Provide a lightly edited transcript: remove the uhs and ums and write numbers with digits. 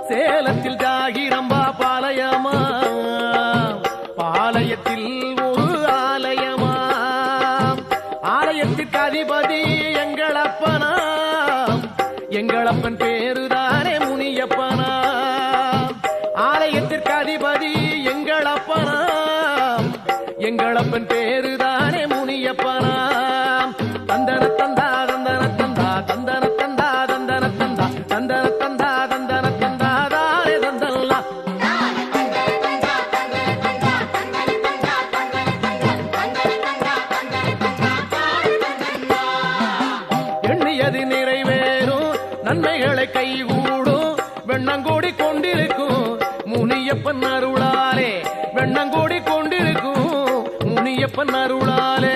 சேலத்தில் ஜாகிரம்பா பாளையமா, பாளையத்தில் ஒரு ஆலயமா, ஆலயத்திற்கு அதிபதி எங்களப்பனா, எங்களப்பன் பேருதானே முனியப்பனா. ஆலயத்திற்கு அதிபதி எங்களப்பனா, எங்களப்பன் பேருதானே முனியப்பனா. தந்தன தந்தா தந்தன தந்தா தந்தன தந்தா தந்தன தந்தா தந்தன தந்தா தந்தன தந்தா தாரே தந்தல்லா. எண்ணியது நிறைவேறும், நன்மைகளை கைகூடும், வெண்ணங்கூடி கொண்டிருக்கும் முனியப்பன் அருளாலே, வெண்ணங்கூடி கொண்டிருக்கும் முனியப்பன் அருளாலே.